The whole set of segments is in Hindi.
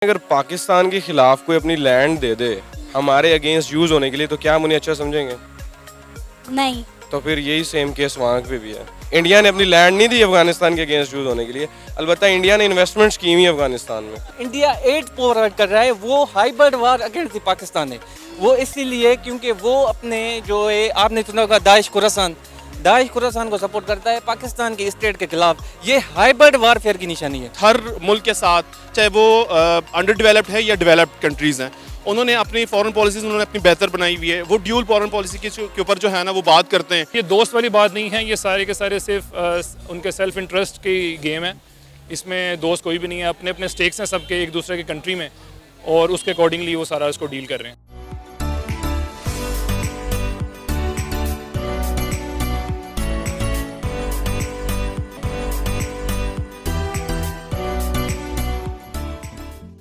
अगर पाकिस्तान के खिलाफ कोई अपनी लैंड दे दे हमारे अगेंस्ट यूज होने के लिए तो क्या हम उन्हें अच्छा समझेंगे? नहीं। तो फिर यही सेम केस वहाँ पे भी है। इंडिया ने अपनी लैंड नहीं दी अफगानिस्तान के अगेंस्ट यूज होने के लिए, अलबत्ता इंडिया ने इन्वेस्टमेंट्स की हुई अफगानिस्तान में। इंडिया एड प्रोवाइड कर रहा है, वो हाइब्रिड वार अगेंस्ट पाकिस्तान है। वो इसीलिए क्योंकि वो अपने जो है आपने सुना होगा दाइश खुरासान को सपोर्ट करता है पाकिस्तान के स्टेट के खिलाफ। ये हाइब्रिड वारफेयर की निशानी है। हर मुल्क के साथ, चाहे वो अंडर डेवलप्ड है या डेवलप्ड कंट्रीज़ हैं, उन्होंने अपनी फॉरेन पॉलिसीज़ उन्होंने अपनी बेहतर बनाई हुई है। वो ड्यूल फॉरेन पॉलिसी के ऊपर जो है ना वो बात करते हैं। ये दोस्त वाली बात नहीं है, ये सारे के सारे सिर्फ उनके सेल्फ इंटरेस्ट की गेम है। इसमें दोस्त कोई भी नहीं है, अपने अपने स्टेक्स हैं सबके एक दूसरे की कंट्री में, और उसके अकॉर्डिंगली वो सारा इसको डील कर रहे हैं।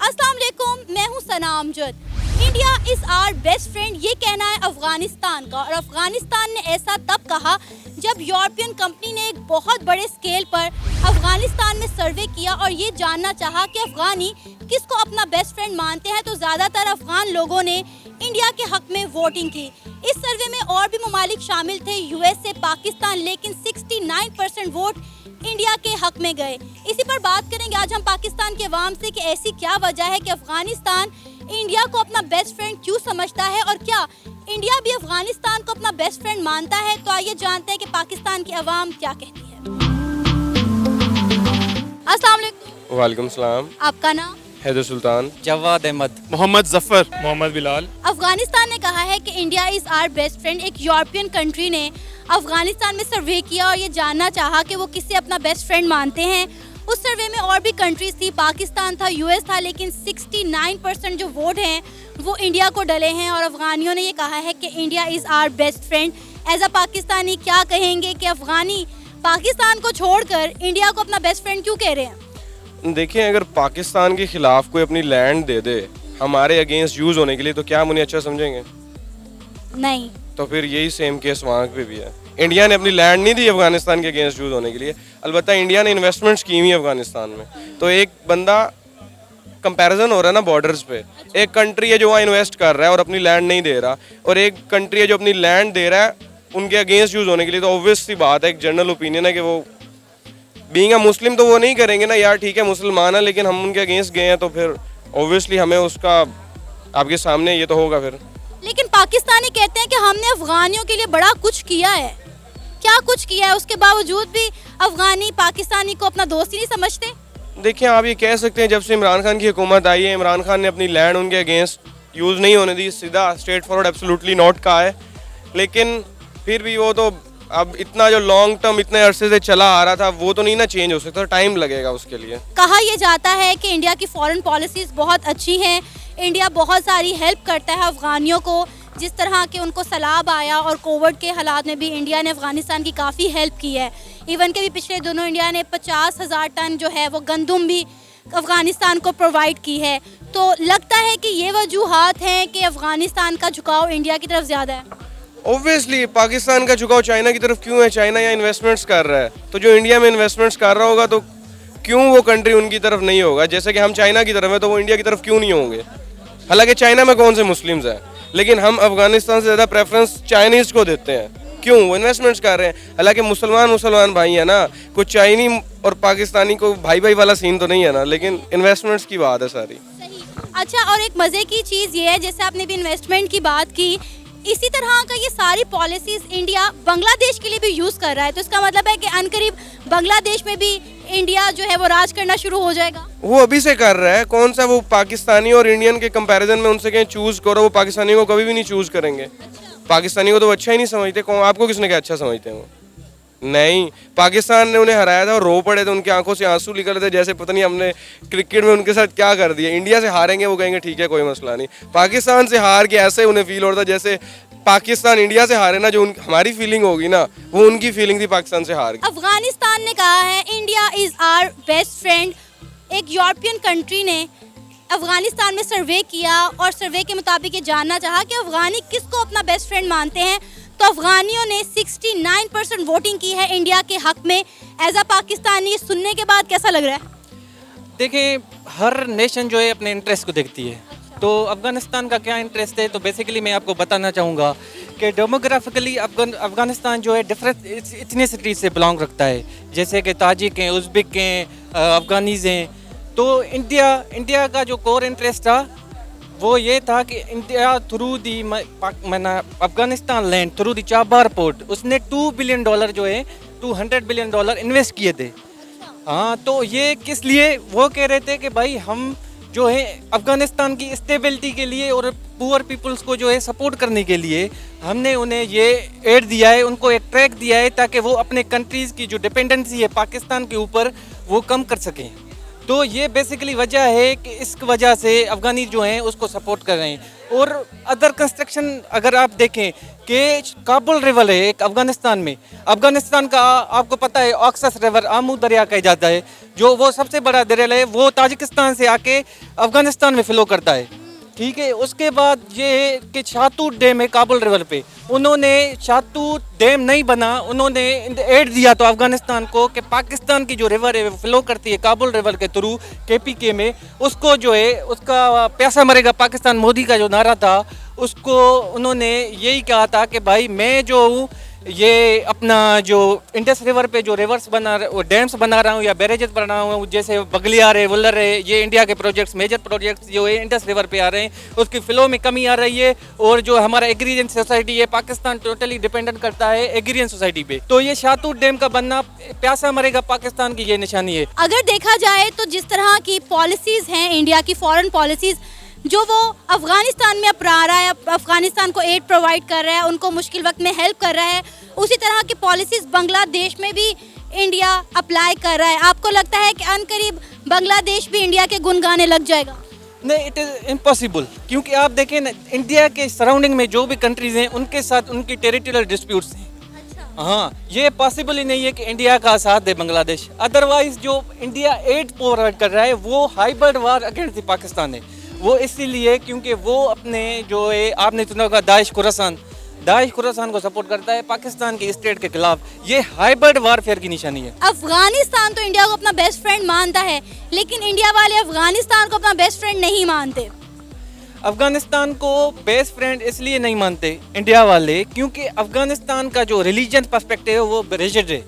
अस्सलाम वालेकुम, मैं हूं Sana Amjad. India is our best friend, ये कहना है अफगानिस्तान का। और अफगानिस्तान ने ऐसा तब कहा जब यूरोपियन कंपनी ने एक बहुत बड़े स्केल पर अफगानिस्तान में सर्वे किया और ये जानना चाहा कि अफगानी किसको अपना बेस्ट फ्रेंड मानते हैं। तो ज़्यादातर अफगान लोगों ने इंडिया के हक में वोटिंग की। इस सर्वे में और भी ममालिक शामिल थे, यूएसए, पाकिस्तान, लेकिन 69% वोट इंडिया के हक में गए। इसी पर बात करेंगे आज हम पाकिस्तान के अवाम से कि ऐसी क्या वजह है कि अफगानिस्तान इंडिया को अपना बेस्ट फ्रेंड क्यों समझता है, और क्या इंडिया भी अफगानिस्तान को अपना बेस्ट फ्रेंड मानता है। तो आइए जानते हैं कि पाकिस्तान की अवाम क्या कहती है। अस्सलाम वालेकुम। वालेकुम सलाम। आपका नाम? हैदर सुल्तान। जवाद अहमद। मोहम्मद जफर। मोहम्मद बिलाल। अफगानिस्तान ने कहा है कि India is our best friend. एक यूरोपियन कंट्री ने अफगानिस्तान में सर्वे किया और ये जानना चाहा कि वो किससे अपना बेस्ट फ्रेंड मानते हैं। उस सर्वे में और भी कंट्रीज थी, पाकिस्तान था, यूएस था, लेकिन 69% जो वोट हैं वो इंडिया को डले हैं। और अफगानियों ने ये कहा है कि India is our best friend. As a Pakistani क्या कहेंगे कि अफगानी पाकिस्तान को छोड़कर इंडिया को अपना बेस्ट फ्रेंड क्यों कह रहे हैं? देखिए, अगर पाकिस्तान के खिलाफ कोई अपनी लैंड दे दे हमारे अगेंस्ट यूज होने के लिए तो क्या हम उन्हें अच्छा समझेंगे? नहीं। तो फिर यही सेम केस वहाँ पे भी है। इंडिया ने अपनी लैंड नहीं दी अफगानिस्तान के अगेंस्ट यूज होने के लिए, अलबत्ता इंडिया ने इन्वेस्टमेंट्स की हुई अफगानिस्तान में। तो एक बंदा कंपैरिजन हो रहा है ना बॉर्डर्स पे। एक कंट्री है जो वहाँ इन्वेस्ट कर रहा है और अपनी लैंड नहीं दे रहा, और एक कंट्री है जो अपनी लैंड दे रहा है उनके अगेंस्ट यूज होने के लिए। तो ऑब्वियस सी बात है, एक जनरल ओपिनियन है कि वो बीइंग अ मुस्लिम तो वो नहीं करेंगे ना यार, ठीक है मुसलमान है लेकिन हम उनके अगेंस्ट गए हैं तो फिर ऑब्वियसली हमें उसका आपके सामने ये तो होगा फिर। लेकिन पाकिस्तानी कहते हैं कि हमने अफगानियों के लिए बड़ा कुछ किया है। क्या कुछ किया है? उसके बावजूद भी अफगानी पाकिस्तानी को अपना दोस्त ही नहीं समझते। देखिए, आप ये कह सकते हैं जब से इमरान खान की हुकूमत आई है, इमरान खान ने अपनी लैंड उनके अगेंस्ट यूज़ नहीं होने दी, सीधा स्ट्रेट फॉरवर्ड एब्सोल्युटली नॉट कहा है। लेकिन फिर भी वो तो अब इतना जो लॉन्ग टर्म इतने अरसे से चला आ रहा था वो तो नहीं ना चेंज हो सकता, टाइम लगेगा उसके लिए। कहा यह जाता है कि इंडिया की फॉरेन पॉलिसीज़ बहुत अच्छी हैं। इंडिया बहुत सारी हेल्प करता है अफगानियों को, जिस तरह के उनको सैलाब आया और कोविड के हालात में भी इंडिया ने अफगानिस्तान की काफ़ी हेल्प की है। इवन के भी पिछले दिनों इंडिया ने 50,000 टन जो है वो गंदम भी अफगानिस्तान को प्रोवाइड की है। तो लगता है कि ये वजूहात हैं कि अफगानिस्तान का झुकाव इंडिया की तरफ ज़्यादा है। ऑब्वियसली पाकिस्तान का झुकाव चाइना की तरफ क्यों है? चाइना यहाँ इन्वेस्टमेंट्स कर रहा है, तो जो इंडिया में इन्वेस्टमेंट्स कर रहा होगा तो क्यों वो कंट्री उनकी तरफ नहीं होगा? जैसे कि हम चाइना की तरफ है तो वो इंडिया की तरफ क्यों नहीं होंगे? हालांकि चाइना में कौन से मुस्लिम्स हैं, लेकिन हम अफगानिस्तान से ज़्यादा प्रेफरेंस चाइनीज़ को देते हैं। क्यों? वो इन्वेस्टमेंट्स कर रहे हैं। हालांकि मुसलमान भाई है ना, कुछ चाइनी और पाकिस्तानी को भाई भाई वाला सीन तो नहीं है ना, लेकिन इन्वेस्टमेंट्स की बात है सारी। अच्छा, और एक मज़े की चीज़ ये है, जैसे आपने भी इन्वेस्टमेंट की बात की, इसी तरह का ये सारी पॉलिसीज़ इंडिया बांग्लादेश के लिए भी यूज़ कर रहा है। तो इसका मतलब है कि अनकरीब बांग्लादेश में भी इंडिया जो है वो राज करना शुरू हो जाएगा। वो अभी से कर रहा है। कौन सा वो पाकिस्तानी और इंडियन के कंपैरिजन में उनसे कहीं चूज़ करो, वो पाकिस्तानी को कभी भी नहीं चूज़ करेंगे। पाकिस्तानी को तो अच्छा ही नहीं समझते। कौन आपको किसने क्या अच्छा समझते हैं? वो नहीं, पाकिस्तान ने उन्हें हराया था और रो पड़े थे, उनकी आंखों से आंसू निकल रहे थे जैसे पता नहीं हमने क्रिकेट में उनके साथ क्या कर दिया। इंडिया से हारेंगे वो कहेंगे ठीक है कोई मसला नहीं, पाकिस्तान से हार के ऐसे उन्हें फील हो रहा था जैसे पाकिस्तान इंडिया से हारे ना, जो हमारी फीलिंग होगी ना वो उनकी फीलिंग थी पाकिस्तान से हार के। अफगानिस्तान ने कहा है India is our best friend. एक यूरोपियन कंट्री ने अफगानिस्तान में सर्वे किया और सर्वे के मुताबिक ये जानना चाहा कि अफगानी किसको अपना बेस्ट फ्रेंड मानते हैं। तो अफगानियों ने 69% वोटिंग की है इंडिया के हक में। एज अ पाकिस्तानी सुनने के बाद कैसा लग रहा है? देखें, हर नेशन जो है अपने इंटरेस्ट को देखती है। तो अफ़गानिस्तान का क्या इंटरेस्ट है, तो बेसिकली मैं आपको बताना चाहूँगा कि डेमोग्राफिकली अफ़गानिस्तान जो है डिफरेंट इथनिसिटी से बिलोंग रखता है, जैसे कि ताजिक हैं, उज़्बेक हैं, अफ़गानीज़ हैं। तो इंडिया का जो कोर इंटरेस्ट था वो ये था कि India through the Afghanistan land through the Chabahar port उसने $2 बिलियन जो है $200 बिलियन इन्वेस्ट किए थे। हाँ, तो ये किस लिए वो कह रहे थे कि भाई हम जो है अफ़गानिस्तान की स्टेबिलिटी के लिए और पुअर पीपल्स को जो है सपोर्ट करने के लिए हमने उन्हें ये एड दिया है, उनको एक ट्रैक दिया है ताकि वो अपने कंट्रीज़ की जो डिपेंडेंसी है पाकिस्तान के ऊपर वो कम कर सकें। तो ये बेसिकली वजह है कि इस वजह से अफ़गानी जो हैं उसको सपोर्ट कर रहे हैं। और अदर कंस्ट्रक्शन अगर आप देखें कि काबुल रिवर है एक अफ़गानिस्तान में, अफ़गानिस्तान का आपको पता है ऑक्सस रिवर आमू दरिया कहा जाता है, जो वो सबसे बड़ा दरिया है, वो ताजिकिस्तान से आके अफ़गानिस्तान में फ़्लो करता है। ठीक है, उसके बाद ये है कि शातूत डैम है काबुल रिवर पे, उन्होंने शातूत डैम नहीं बना, उन्होंने एड दिया तो अफ़गानिस्तान को कि पाकिस्तान की जो रिवर है वो फ्लो करती है काबुल रिवर के थ्रू KPK में, उसको जो है उसका प्यासा मरेगा पाकिस्तान मोदी का जो नारा था उसको उन्होंने यही कहा था कि भाई मैं जो हूँ ये अपना जो इंडस रिवर पे जो रिवर्स बना डैम्स बना रहा हूँ या बैरेजेस बना रहा हूँ, जैसे बगलियार है, वुलर है, ये इंडिया के प्रोजेक्ट्स मेजर प्रोजेक्ट्स जो है इंडस रिवर पे आ रहे हैं, उसकी फ्लो में कमी आ रही है। और जो हमारा एग्रीरियन सोसाइटी है, पाकिस्तान टोटली डिपेंडेंट करता है एग्रीरियन सोसाइटी पे, तो ये शातूत डैम का बनना प्यासा मरेगा पाकिस्तान की ये निशानी है। अगर देखा जाए तो जिस तरह की पॉलिसीज़ हैं इंडिया की, फॉरेन पॉलिसीज़ जो वो अफ़गानिस्तान में अपना रहा है, अफ़गानिस्तान को एड प्रोवाइड कर रहा है, उनको मुश्किल वक्त में हेल्प कर रहा है, उसी तरह की पॉलिसीज़ बांग्लादेश में भी इंडिया अप्लाई कर रहा है। आपको लगता है कि अनकरीब बांग्लादेश भी इंडिया के गुण गाने लग जाएगा? नहीं, इट इज़ इम्पॉसिबल, क्योंकि आप देखें ना इंडिया के सराउंडिंग में जो भी कंट्रीज़ हैं उनके साथ उनकी टेरिटोरियल डिस्प्यूट्स हैं। हाँ, ये पॉसिबल ही नहीं है कि इंडिया का साथ दे बांग्लादेश। अदरवाइज जो इंडिया एड प्रोवाइड कर रहा है वो हाइब्रिड वार अगेंस्ट पाकिस्तान है। वो इसीलिए क्योंकि वो अपने जो है आपने सुना होगा दाइश खुरासान को सपोर्ट करता है पाकिस्तान के स्टेट के खिलाफ। ये हाइब्रिड वारफेयर की निशानी है। अफगानिस्तान तो इंडिया को अपना बेस्ट फ्रेंड मानता है, लेकिन इंडिया वाले अफगानिस्तान को अपना बेस्ट फ्रेंड नहीं मानते। अफगानिस्तान को बेस्ट फ्रेंड इसलिए नहीं मानते इंडिया वाले क्योंकि अफगानिस्तान का जो रिलीजन पर्सपेक्टिव है वो रिजिड है।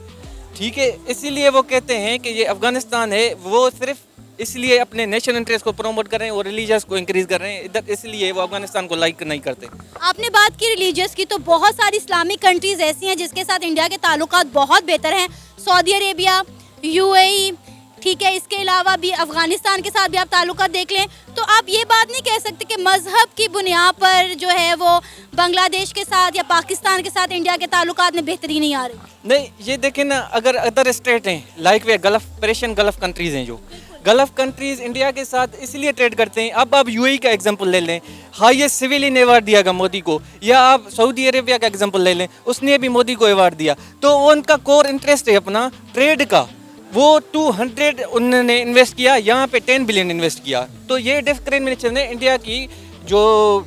ठीक है, इसीलिए वो कहते हैं कि ये अफगानिस्तान है वो सिर्फ इसलिए अपने नेशनल इंटरेस्ट को प्रमोट कर रहे हैं और रिलीजियस को इंक्रीज कर रहे हैं इधर, इसलिए वो अफगानिस्तान को लाइक नहीं करते। आपने बात की रिलीजियस की, तो बहुत सारी इस्लामिक कंट्रीज ऐसी हैं जिसके साथ इंडिया के ताल्लुकात बहुत बेहतर हैं। सऊदी अरेबिया, UAE, ठीक है, इसके अलावा भी अफगानिस्तान के साथ भी आप ताल्लुकात देख लें, तो आप ये बात नहीं कह सकते कि मजहब की बुनियाद पर जो है वो बांग्लादेश के साथ या पाकिस्तान के साथ इंडिया के ताल्लुकात में बेहतरी नहीं आ रही। नहीं, ये देखें ना, अगर अदर स्टेट हैं लाइक वे पर्शियन गल्फ कंट्रीज हैं, जो गल्फ कंट्रीज इंडिया के साथ इसलिए ट्रेड करते हैं। अब आप UAE का एग्जांपल ले लें, हाईएस्ट सिविलियन अवार्ड दिया गया मोदी को, या आप सऊदी अरेबिया का एग्जांपल ले लें, उसने भी मोदी को अवार्ड दिया। तो वो उनका कोर इंटरेस्ट है अपना ट्रेड का, वो 200 उन्होंने इन्वेस्ट किया, यहाँ पे 10 बिलियन इन्वेस्ट किया। तो ये डिस्क्रिमिनेशन है इंडिया की जो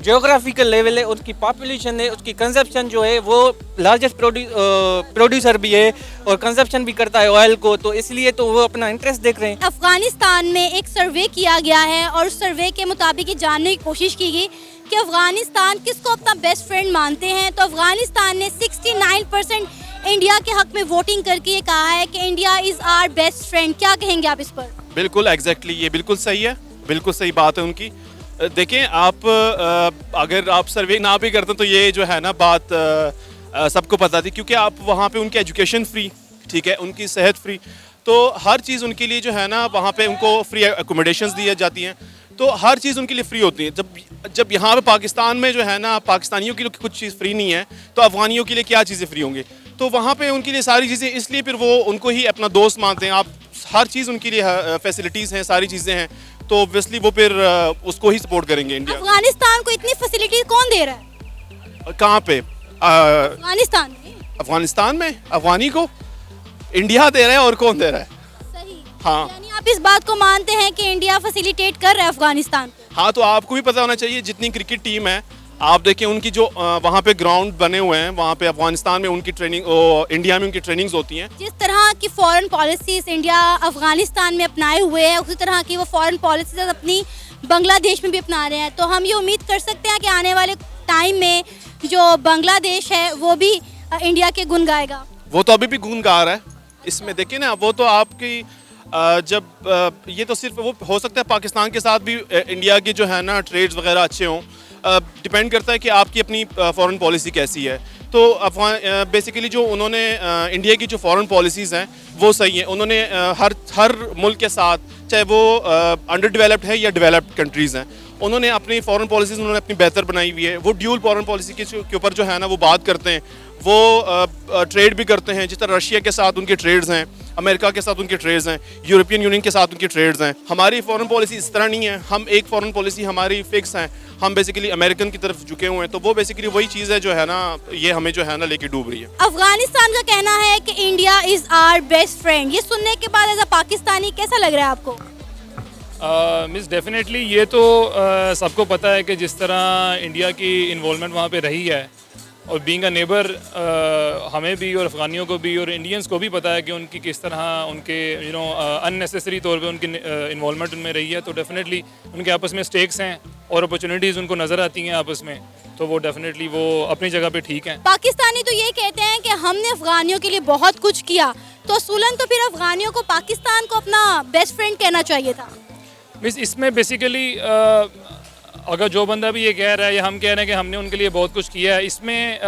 जियोग्राफिकल लेवल है, उसकी पॉपुलेशन है, उसकी कंजप्शन जो है वो लार्जेस्ट प्रोड्यूसर भी है और कंजप्शन भी करता है ऑयल को, तो इसलिए तो वो अपना इंटरेस्ट देख रहे हैं। अफगानिस्तान में एक सर्वे किया गया है और उस सर्वे के मुताबिक ये जानने की कोशिश की गई कि अफगानिस्तान किसको अपना बेस्ट फ्रेंड मानते हैं। तो अफगानिस्तान ने 69% इंडिया के हक में वोटिंग करके ये कहा है कि India is our best friend. क्या कहेंगे आप इस पर? बिल्कुल एग्जैक्टली, ये बिल्कुल सही है, बिल्कुल सही बात है उनकी। देखें आप, अगर आप सर्वे ना भी करते तो ये जो है ना बात सबको पता थी, क्योंकि आप वहाँ पे उनकी एजुकेशन फ्री, ठीक है, उनकी सेहत फ्री, तो हर चीज़ उनके लिए जो है ना वहाँ पे उनको फ्री अकोमोडेशंस दी जाती हैं, तो हर चीज़ उनके लिए फ्री होती है। जब यहाँ पे पाकिस्तान में जो है ना पाकिस्तानियों के लिए कुछ चीज़ फ्री नहीं है, तो अफगानियों के लिए क्या चीज़ें फ्री होंगी? तो वहाँ पे उनके लिए सारी चीज़ें, इसलिए फिर वो उनको ही अपना दोस्त मानते हैं। आप हर चीज़ उनके लिए फैसिलिटीज़ हैं, सारी चीज़ें हैं, तो ऑब्वियसली वो फिर उसको ही सपोर्ट करेंगे इंडिया। अफगानिस्तान को इतनी फैसिलिटीज कौन दे रहा है? कहाँ पे? अफगानिस्तान में। अफगानिस्तान में अफगानी को इंडिया दे रहा है, और कौन दे रहा है? सही। हाँ, यानी आप इस बात को मानते हैं कि इंडिया फैसिलिटेट कर रहा है अफगानिस्तान को? हाँ, तो आपको भी पता होना चाहिए जितनी क्रिकेट टीम है आप देखें उनकी जो वहाँ पे ग्राउंड बने हुए हैं, वहाँ पे अफगानिस्तान में उनकी ट्रेनिंग, इंडिया में उनकी ट्रेनिंग्स होती हैं। जिस तरह की फॉरेन पॉलिसीज इंडिया अफगानिस्तान में अपनाए हुए हैं, उसी तरह की वो फॉरेन पॉलिसीज अपनी बांग्लादेश में भी अपना रहे हैं। तो हम ये उम्मीद कर सकते हैं कि आने वाले टाइम में जो बांग्लादेश है वो भी इंडिया के गुण गाएगा। वो तो अभी भी गुण गा रहा है। इसमें देखिए ना, वो तो आपकी जब ये तो सिर्फ वो हो सकता है पाकिस्तान के साथ भी इंडिया की जो है ना ट्रेड्स वगैरह अच्छे हों, डिपेंड करता है कि आपकी अपनी फॉरेन पॉलिसी कैसी है। तो बेसिकली जो उन्होंने इंडिया की जो फॉरेन पॉलिसीज़ हैं वो सही हैं। उन्होंने हर मुल्क के साथ, चाहे वो अंडर डेवलप्ड है या डेवलप्ड कंट्रीज़ हैं, उन्होंने अपनी फॉरेन पॉलिसीज़ उन्होंने अपनी बेहतर बनाई हुई है। वो ड्यूल फॉरेन पॉलिसी के ऊपर जो है ना वो बात करते हैं, वो ट्रेड भी करते हैं। जिस तरह रशिया के साथ उनके ट्रेड्स हैं, अमेरिका के साथ उनके ट्रेड्स हैं, यूरोपियन यूनियन के साथ उनके ट्रेड्स हैं। हमारी फॉरेन पॉलिसी इस तरह नहीं है। हम एक फॉरेन पॉलिसी हमारी फिक्स है, हम बेसिकली अमेरिकन की तरफ झुके हुए हैं। तो वो बेसिकली वही चीज़ है जो है ना, ये हमें जो है ना लेके डूब रही है। अफगानिस्तान का कहना है कि India is our best friend. ये सुनने के बाद एज अ पाकिस्तानी कैसा लग रहा है आपको? मिस डेफिनेटली ये तो सबको पता है कि जिस तरह इंडिया की इन्वॉल्वमेंट वहाँ पे रही है, और बीइंग अ नेबर हमें भी और अफ़गानियों को भी और इंडियंस को भी पता है कि उनकी किस तरह उनके अननेसेसरी तौर पे उनकी इन्वॉल्वमेंट उनमें रही है। तो डेफिनेटली उनके आपस में स्टेक्स हैं और अपॉर्चुनिटीज़ उनको नज़र आती हैं आपस में, तो वो डेफिनेटली वो अपनी जगह पे ठीक हैं। पाकिस्तानी तो ये कहते हैं कि हमने अफगानियों के लिए बहुत कुछ किया, तो असूलन तो फिर अफगानियों को पाकिस्तान को अपना बेस्ट फ्रेंड कहना चाहिए था। मिस इसमें बेसिकली अगर जो बंदा भी ये कह रहा है या हम कह रहे हैं कि हमने उनके लिए बहुत कुछ किया है, इसमें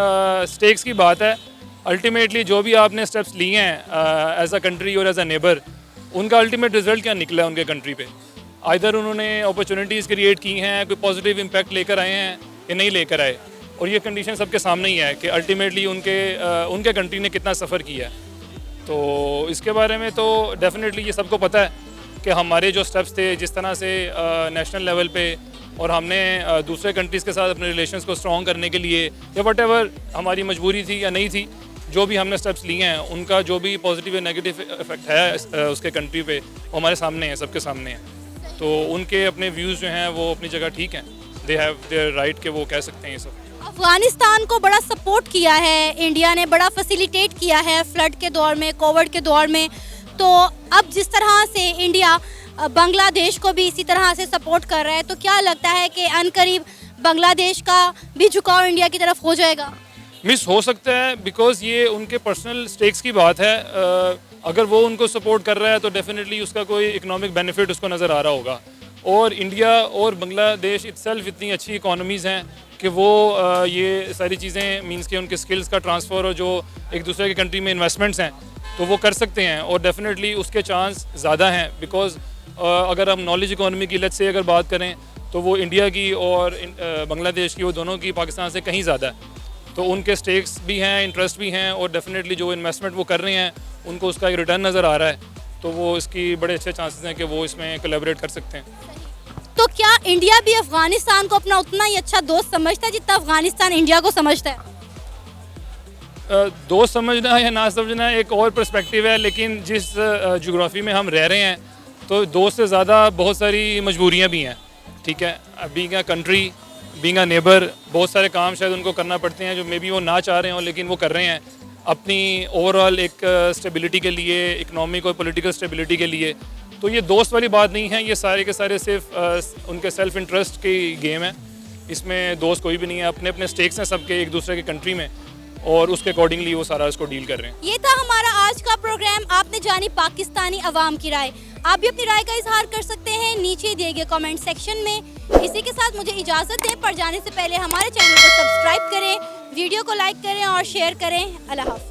स्टेक्स की बात है। अल्टीमेटली जो भी आपने स्टेप्स लिए हैं एज अ कंट्री और एज अ नेबर, उनका अल्टीमेट रिजल्ट क्या निकला है उनके कंट्री पे। आइदर उन्होंने अपॉर्चुनिटीज़ क्रिएट की हैं, कोई पॉजिटिव इम्पैक्ट लेकर आए हैं या नहीं लेकर आए, और ये कंडीशन सबके सामने ही है कि अल्टीमेटली उनके कंट्री ने कितना सफ़र किया है। तो इसके बारे में तो डेफिनेटली ये सबको पता है कि हमारे जो स्टेप्स थे, जिस तरह से नेशनल लेवल पे और हमने दूसरे कंट्रीज़ के साथ अपने रिलेशंस को स्ट्रॉन्ग करने के लिए या वटेवर हमारी मजबूरी थी या नहीं थी, जो भी हमने स्टेप्स लिए हैं, उनका जो भी पॉजिटिव या नेगेटिव इफेक्ट है उसके कंट्री पे, वो हमारे सामने है, सबके सामने है। तो उनके अपने व्यूज़ जो हैं वो अपनी जगह ठीक हैं, दे हैव देयर राइट के वो कह सकते हैं ये सब। अफगानिस्तान को बड़ा सपोर्ट किया है इंडिया ने, बड़ा फैसिलिटेट किया है फ्लड के दौर में, कोविड के दौर में। तो अब जिस तरह से इंडिया बांग्लादेश को भी इसी तरह से सपोर्ट कर रहा है, तो क्या लगता है कि अनकरीब बांग्लादेश का भी झुकाव इंडिया की तरफ हो जाएगा? मिस हो सकता है, बिकॉज ये उनके पर्सनल स्टेक्स की बात है। अगर वो उनको सपोर्ट कर रहा है तो डेफिनेटली उसका कोई इकोनॉमिक बेनिफिट उसको नज़र आ रहा होगा। और इंडिया और बांग्लादेश इत्सेल्फ इतनी अच्छी इकोनॉमीज़ हैं कि वो ये सारी चीज़ें मींस के उनके स्किल्स का ट्रांसफ़र और जो एक दूसरे की कंट्री में इन्वेस्टमेंट्स हैं तो वो कर सकते हैं, और डेफिनेटली उसके चांस ज़्यादा हैं। बिकॉज अगर हम नॉलेज इकोनॉमी की लत से अगर बात करें तो वो इंडिया की और बांग्लादेश की, वो दोनों की पाकिस्तान से कहीं ज़्यादा है। तो उनके स्टेक्स भी हैं, इंटरेस्ट भी हैं, और डेफिनेटली जो इन्वेस्टमेंट वो कर रहे हैं उनको उसका एक रिटर्न नज़र आ रहा है, तो वो इसकी बड़े अच्छे चांसेस हैं कि वो इसमें कोलैबोरेट कर सकते हैं। तो क्या इंडिया भी अफगानिस्तान को अपना उतना ही अच्छा दोस्त समझता है जितना अफगानिस्तान इंडिया को समझता है? दोस्त समझना या ना समझना एक और पर्सपेक्टिव है, लेकिन जिस जोग्राफी में हम रह रहे हैं तो दोस्त से ज़्यादा बहुत सारी मजबूरियाँ भी हैं। ठीक है, being a country, being a neighbour, बहुत सारे काम शायद उनको करना पड़ते हैं जो मे बी वो ना चाह रहे हों, लेकिन वो कर रहे हैं अपनी ओवरऑल एक स्टेबिलिटी के लिए, इकोनॉमिक और पॉलिटिकल स्टेबिलिटी के लिए। तो ये दोस्त वाली बात नहीं है, ये सारे के सारे सिर्फ उनके सेल्फ इंटरेस्ट की गेम है। इसमें दोस्त कोई भी नहीं है, अपने अपने स्टेक्स हैं सबके एक दूसरे की कंट्री में, और उसके अकॉर्डिंगली वो सारा इसको डील कर रहे हैं। ये था हमारा आज का प्रोग्राम। आपने जानी पाकिस्तानी अवाम की राय। आप भी अपनी राय का इजहार कर सकते हैं नीचे दिए गए कमेंट सेक्शन में। इसी के साथ मुझे इजाज़त दें, पर जाने से पहले हमारे चैनल को सब्सक्राइब करें, वीडियो को लाइक करें और शेयर करें। अल्लाह हाफ़िज़।